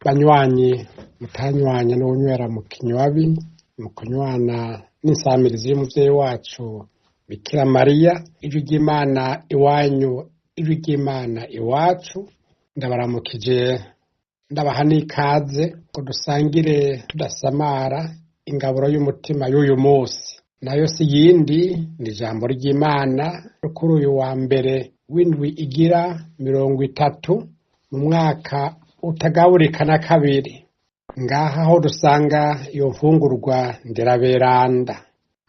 banywanyi mutanywanya n'unywera mu kinywabi mu kunywana n'insamirizi y'umuvyeyi wacu Bikira Mariya, ijwi ry'Imana iwanyu, ijwi ry'Imana iwacu. Ndabaramukije ndabaha n'ikaze ngo dusangire tudasamara ingaburo y'umutima y'uyu munsi, nayo si yindi ni ijambo ry'Imana kuri uyu wa mbere w'indwi igira 30 mu mwaka utagawurika na kabiri. Ngaha aho dusanga iyo mfungurwa nderaberanda.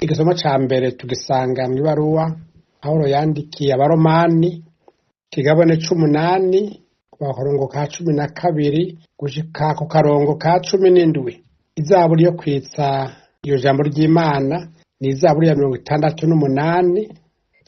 Igisomo ca mbere tugisanga mw'ibaruwa Pawulo yandikiye Abaromani kigabane 18 kuva karongo ka 12 gushika ku karongo ka 17. Izaburi yo kwitsa iyo jambo ry'Imana ni izaburi ya 68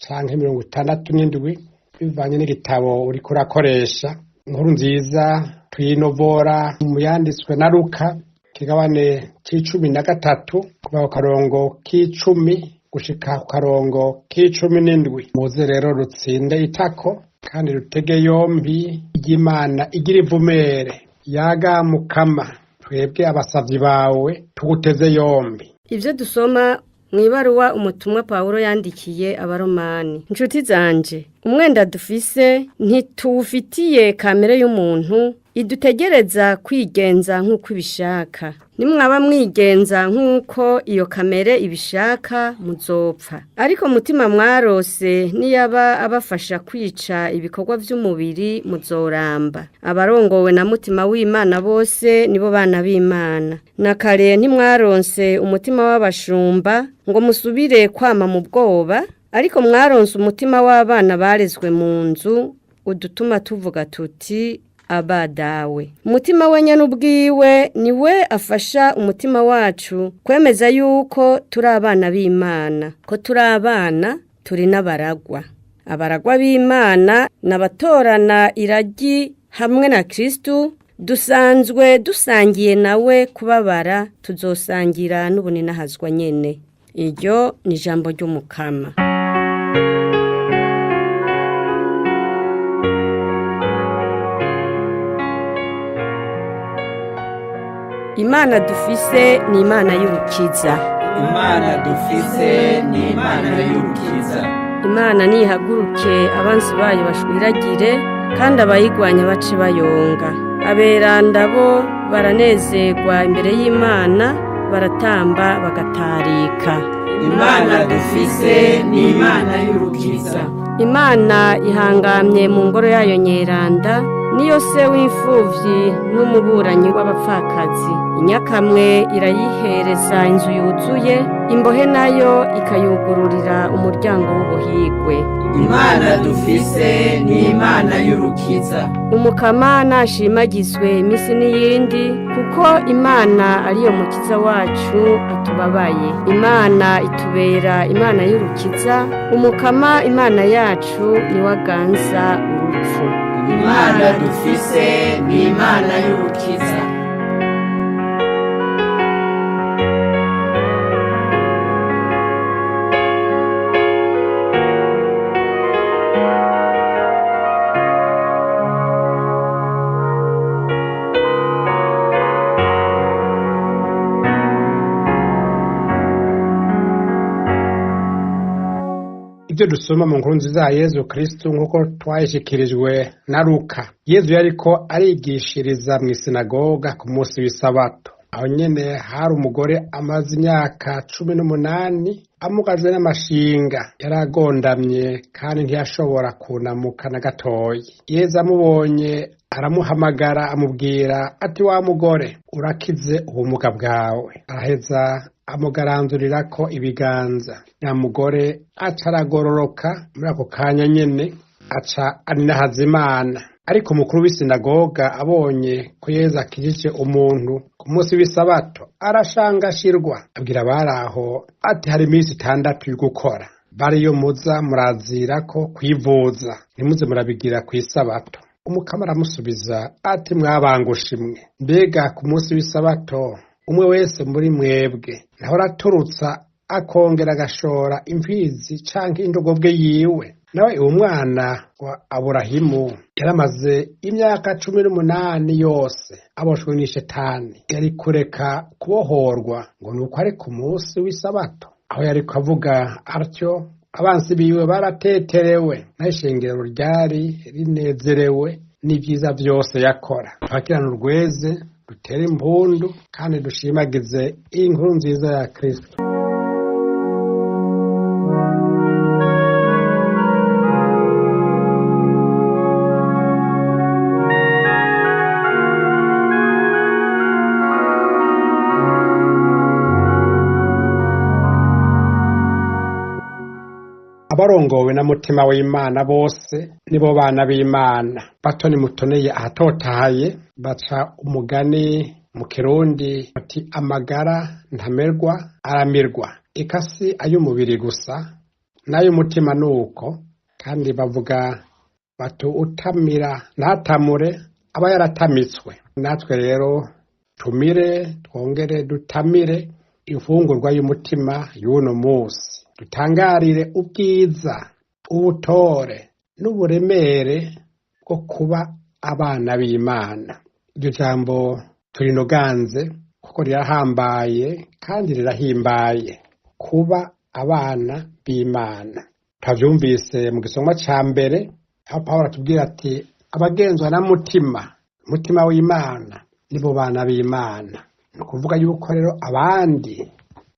canke 67 bivanye n'igitabo uriko urakoresha. Inkuru nziza tuyinovora mu yanditswe na Luka kigabane c'13 kuva ku karongo k'10 gushika ku karongo k'17. Muze rero rutsinde itako kandi rutege yombi ry'Imana igira ivumere. Yaga Mukama, twebwe abasavyi bawe tuguteze yombi. Ivyo dusoma mw'ibaruwa umutumwa Pawulo yandikiye Abaromani. Inshuti zanje, umwenda dufise ntituwufitiye kamere y'umuntu idutegereza kwigenza nk'uko ibishaka. Nimwaba mwigenza nk'uko iyo kamere ibishaka muzopfa. Ariko mutima mwarose niyaba abafasha kwica ibikorwa vy'umubiri muzoramba. Abarongowe na mutima w'Imana bose nibo bana b'Imana. Nakare ntimwaronse umutima w'abashumba ngo musubire kwama mu bwoba, ariko mwaronse umutima w'abana barezwe mu nzu udutuma tuvuga tuti Aba dawe. Umutima wenye n'ubwiwe niwe afasha umutima wacu kwemeza yuko turi abana b'Imana. Ko turi abana turi n'abaragwa. Abaragwa b'Imana n'abatorana iragi hamwe na Kristo, dusanzwe dusangiye nawe kubabara, tuzosangira n'ubuninahazwa nyene. Iryo ni ijambo ry'Umukama. Imana dufise ni Imana y'urukiza. Imana dufise ni Imana y'urukiza. Imana nihaguruke abansi bayo bashwiragire, kandi abayigwanya bace bayonga. Aberanda bo baranezerwa imbere y'Imana, baratamba bagatarika. Imana dufise ni Imana y'urukiza. Imana ihangamye mu ngoro yayo nyeranda, niyo se w'imfuvyi n'umuburanyi w'abapfakazi. Inyakamwe irayihereza inzu yuzuye, imbohe nayo ikayugururira umuryango w'ubuhigwe. Imana dufise ni Imana y'urukiza. Umukama nashimagizwe imisi n'iyindi, kuko Imana ariyo mukiza wacu atubabaye. Imana itubera Imana y'urukiza, Umukama Imana yacu niwe aganza urupfu. Imana dufise ni Imana y'urukiza. Ibyo dusoma mu nkuru nziza ya Yezu Kristo nk'uko twayishikirijwe na Luka. Yezu yariko arigishiriza mu isinagoga ku munsi w'isabato. Aho nyene hari umugore amaze imyaka 18 amugajwe n'amashinga. Yaragondamye kandi ntiyashobora kunamuka na gatoyi. Yezu amubonye aramuhamagara amubwira ati, wa mugore urakize ubumuga bwawe. Araheza amugaranzurirako ibiganza. Ya mugore aca aragororoka muri ako kanya nyene, aca aninahaza Imana. Ariko umukuru w'isinagoga abonye ko Yezu akijije umuntu ku munsi w'isabato, arashangashirwa. Abwira abaraho ati, hari iminsi 6 yo gukora. Bariyo muza murazirako kwivuza, ntimuze murabigira kw'isabato. Umukama aramusubiza ati, mwabangusha imwe, mbega ku munsi w'isabato umwe wese muri mwebwe nahora aturutsa akongera agashora imfizi canke indogobwe yiwe nawe uwo mwana wa Aburahimu yaramaze imyaka 18 yose aboshwe n'ishetani, yari kureka kubohorwa ngo nuko ari ku munsi w'isabato. Aho yari kuvuga atyo abansi biwe barateterewe, n'ishengero ryari rinezerewe n'ibyiza byose yakora. Twakirana urweze, dutere impundu kandi dushimagize inkuru nziza ya Kristo. Abarongowe na mutima w'Imana bose nibo bana b'Imana. Batoni mutoneye ahatotahaye baca umugani mu Kirundi ati amagara ntamerwa aramirwa, ikasi ay'umubiri gusa n'ay'umutima nuko. Kandi bavuga batu utamira ntatamure aba yaratamitswe. Natwe rero tumire twongere dutamire imfungurwa y'umutima y'uno munsi, dutangarire ubwiza, ubutore n'uburemere bwo kuba abana b'Imana. Iryo jambo turinoganze kuko rirahambaye kandi rirahimbaye, kuba abana b'Imana. Twavyumvise mu gisomwa ca mbere aho Pawulo atubwira ati abagenzwa na mutima w'Imana nibo bana b'Imana. Ni ukuvuga yuko rero abandi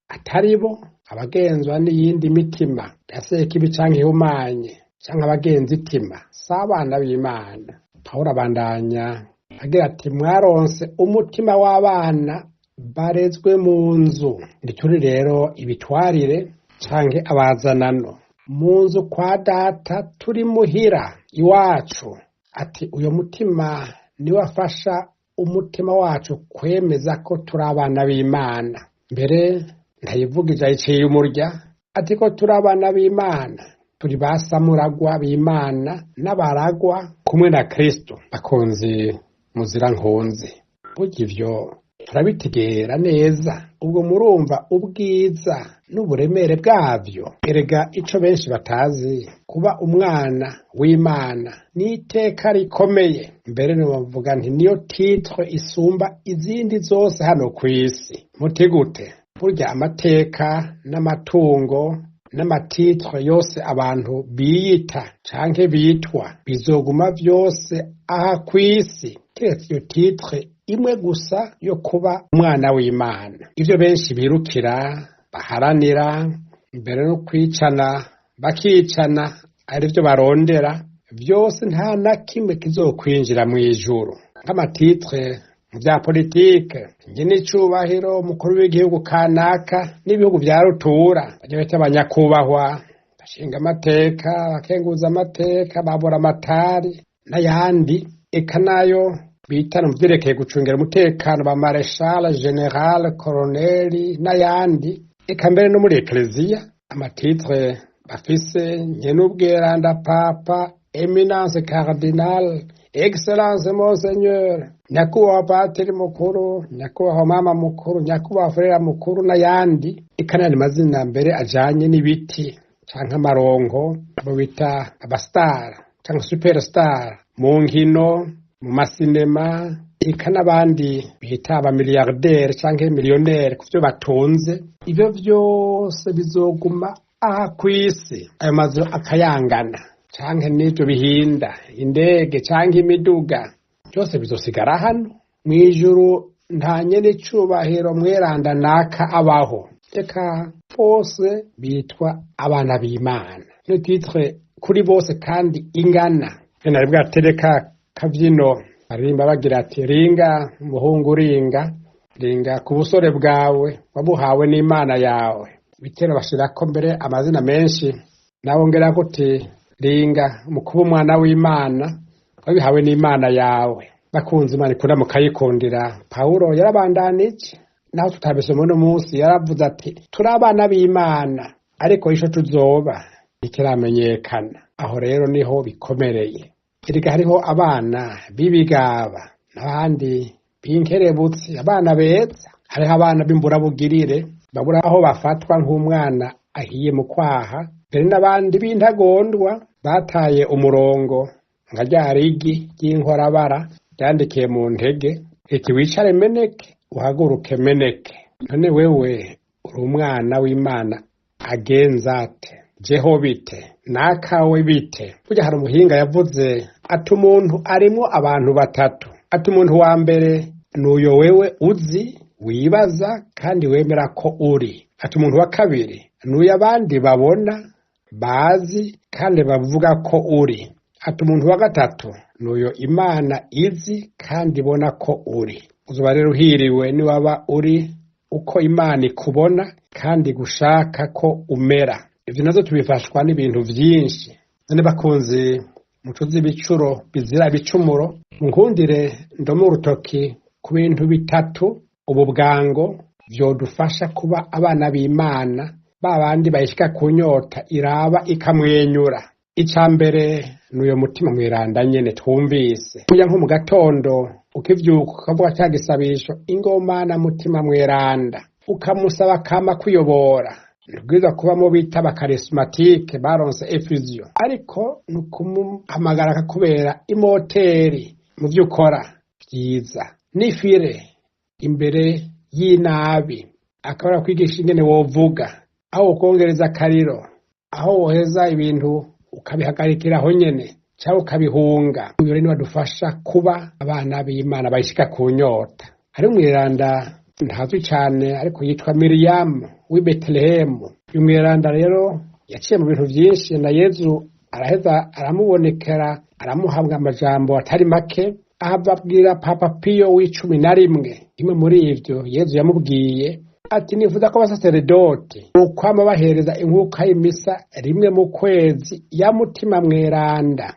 atari bo, abagenzwa n'iyindi mitima yasekibi canke ihumanye canke abagenza itima, si abana b'Imana. Pawulo abandanya agira ati mwaronse umutima w'abana barezwe mu nzu. Ntituri rero ibitwarire canke abazanano mu nzu kwa data, turi muhira iwacu. Ati uyo mutima niwe afasha umutima wacu kwemeza ko turi abana b'Imana. Mbere ntayivugije ayiciye umurya ati ko turi abana b'Imana, turi basamuragwa b'Imana n'abaragwa kumwe na Kristo. Bakunzi muzira nkunzi, burya ivyo turabitegera neza. Ubwo murumva ubwiza n'uburemere bwavyo. Erega ico benshi batazi, kuba umwana w'Imana n'iteka rikomeye. Mbere nibavuga nti niyo titre isumba izindi zose hano kw'isi. Muti gute? Burya amateka n'amatungo n'amatitre yose abantu biyita canke bitwa bizoguma vyose aha kw'isi, kiretse iyo titre imwe gusa yo kuba umwana w'Imana. Ivyo benshi birukira baharanira, mbere no kwicana bakicana arivyo barondera, vyose nta na kimwe kizokwinjira mw'ijuru. Nk'amatitre mu vya politike, nyenicubahiro, umukuru w'igihugu kanaka n'ibihugu vya rutura, bajya bita abanyakubahwa, bashinga amateka, bakenguza amateka, babura amatari n'ayandi. Eka nayo bitana mu vyerekeye gucungera umutekano, ba marshal general, colonel n'ayandi. Eka mbere no muri ekleziya amatitre bafise nyen'ubweranda papa, eminence cardinal, excellence monseigneur, nyakubahwa patiri mukuru, nyakubahwa mama mukuru, nyakubahwa frera mukuru n'ayandi. Eka n'ayandi mazina mbere ajanye n'ibiti canke amarongo, abo bita abastar canke superstar mu nkino, mu masinema. Eka n'abandi bita abamiliyardere canke miliyonere kuvyo batunze. Ivyo vyose bizoguma aha kw'isi. Ayo mazu akayangana canke n'ivyo bihinda, indege canke imiduga, byose bizosigara hano mw'ijuru. Nta nyenicubahiro mweranda naka abaho. Eka bose bitwa abana b'Imana. Iyo titre kuri bose kandi ingana. Nari bwatereka kavyino barimba bagira ati ringa muhungu ringa, ringa ku busore bwawe wabuhawe n'Imana yawe. Bitero bashirako mbere amazina menshi, nabongera kuti ringa mu kuba umwana w'Imana wabihawe n'Imana yawe. Bakunze Imana ikunda mukayikundira. Pawulo yarabandanije naho tutabisoma no munsi, yaravuze ati turi abana b'Imana ariko ico tuzoba ikiramenyekana. Aho rero niho bikomereye. Erega hariho abana b'ibigaba n'abandi b'inkerebutsi, abana beza. Hariho abana b'imburabugirire babura aho bafatwa nk'umwana ahiye mu kwaha, mbere n'abandi b'intagondwa bataye umurongo nka rya rigi ry'inkorabara ryandikiye mu ntege iti wicare meneke uhaguruke meneke. None wewe uri umwana w'Imana agenza ate? Jeho bite? Nakawe bite? Burya hari umuhinga yavuze ati umuntu arimwo abantu batatu. Ati umuntu wa mbere n'uyo wewe uzi wibaza kandi wemera ko uri. Ati umuntu wa kabiri n'uyo abandi babona bazi kandi bavuga ko uri. Ati umuntu wa gatatu n'uyo Imana izi kandi ibona ko uri. Uzoba rero uhiriwe niwaba uri uko Imana ikubona kandi gushaka ko umera. Ivyo nazo tubifashwa n'ibintu vyinshi. None bakunzi mutuzi ibicuro bizira ibicumuro, nkundire ndomo urutoki ku bintu bitatu ubu bwango vyodufasha kuba abana b'Imana, babandi bayishika kunyota iraba ikamwenyura. Ica mbere n'uyo mutima mweranda nyene twumvise. Kuya nko mu gatondo ukivyuka ukavuga cya gisabisho ingomana mutima mweranda, ukamusaba kama kuyobora. Nubwiza kuba mu bita bakarismatike baronse effusion, ariko nukumuhamagara akakubera imoteri mu byo ukora byiza. Nifire imbere y'inabi akabara kwigisha ingene wovuga, aho ukongereza akariro, aho woheza ibintu ukabihagarikiraho nyene cyangwa ukabihunga. Uyo rero wadufasha kuba abana b'Imana bayishika ku nyota. Hari umwiranda ntazwi cyane ariko yitwa Miriam w'i Bethlehem. Uyu mwiranda rero yaciye mu bintu byinshi, na Yezu araheza aramubonekera, aramuhabwa amajambo atari make, ababwira Papa Pio w'11. Imwe muri ivyo Yezu yamubwiye ati nifuza ko abasaseredoti ukwama bahereza inkuka y'imisa rimwe mu kwezi ya mutima mweranda.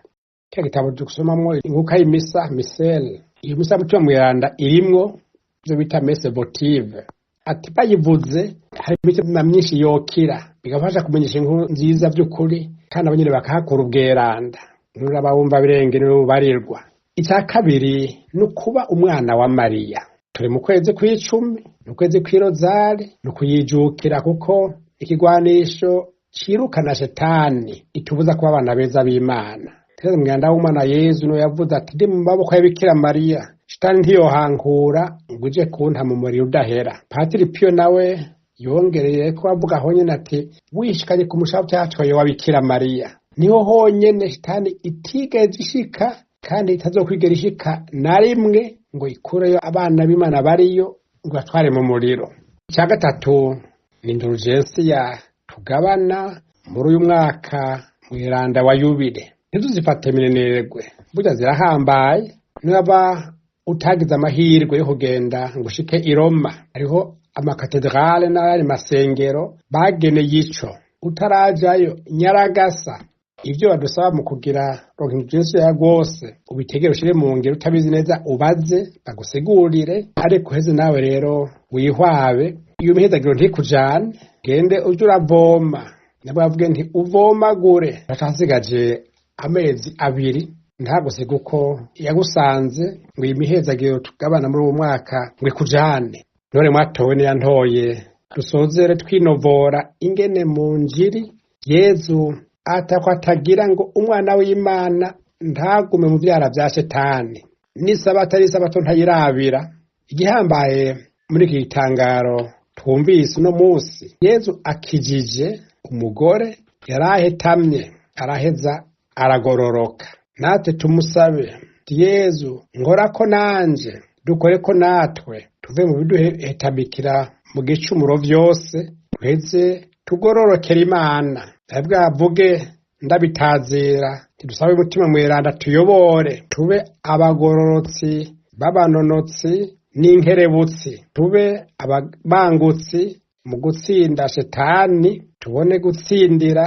Cya gitabo dusomamwo inkuka y'imisa misel. Iyo misa mutima mweranda irimwo ivyo bita messe votive. Ati bayivuze hari imitima myinshi yokira, bigafasha kumenyesha inkuru nziza by'ukuri kandi abanyene bakahakora ubweranda. Nurabawumva birenge n'ubarirwa. Icya kabiri nukuba umwana wa Mariya. Turi mu kwezi kw'icumi, mu kwezi kw'irozari, nukuyijukira kuko ikigwanisho cirukana shetani itubuza kuba abana beza b'Imana. Teze mwanda w'Umwana Yezu no yavuze ati ndi mu maboko ya Bikira Mariya, shetani ntiyohankura ngo uje kunta mu muriro udahera. Patiri Pio nawe yongereye ko avuga honyene ati wishikanye ku mushavu cyacu wa Bikira Mariya, niho honyene shetani itigeze ishika kandi itazokwigera ishika na rimwe ngo ikureyo abana b'Imana bariyo ngo atware mu muriro. Icya gatatu ni indulgensiya tugabana muri uyu mwaka mwiranda wa yubile. Ntituzifate minenerwe, burya zirahambaye. Niba utagize amahirwe yo kugenda ngo ushike i Roma, hariho amakatedrale n'ayandi masengero bageneye ico. Utarajayo Nyaragasa, ivyo badusaba mu kugira indulgensiya rwose ubitegere ushire mu ngiro, utabizi neza ubaze bagusigurire, ariko heze nawe rero wihwabe. Iyo mihezagiro ntikujane, gende uje uravoma. Nabo bavuge nti uvomagure, batasigaje amezi abiri ntagusiga uko yagusanze ngo imihezagiro tugabana muri uwo mwaka ngo ikujane. None mwatowe ne yantoye dusozere twinovora ingene mu njiri Yezu atagira ngo umwana w'Imana ntagume mu byara bya shetani. N'isabata ari isabato ntayirabira. Igihambaye muri iki gitangaro twumvise uno munsi, Yezu akijije umugore yarahetamye, araheza aragororoka. Nate tumusabe Yezu nkora ko nanje, dukore ko natwe tuve mu biduhetamikira mu gicumuro vyose, tweze tugororokera Imana. Bwavuge ndabitazira tidusabe umutima mweranda tuyobore, tube abagororotsi babanonotsi n'inkerebutsi, tube ababangutsi mu gutsinda shetani, tubone gutsindira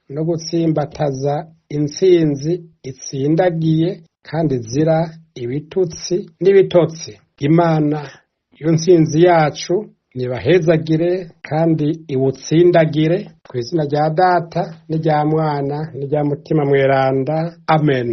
no gutsimbataza intsinzi itsindagiye kandi zira ibitutsi n'ibitotsi. Imana iyo ntsinzi yacu nibahezagire kandi iwutsindagire, kw'izina rya Data n'irya Mwana n'irya Mutima mweranda. Amen.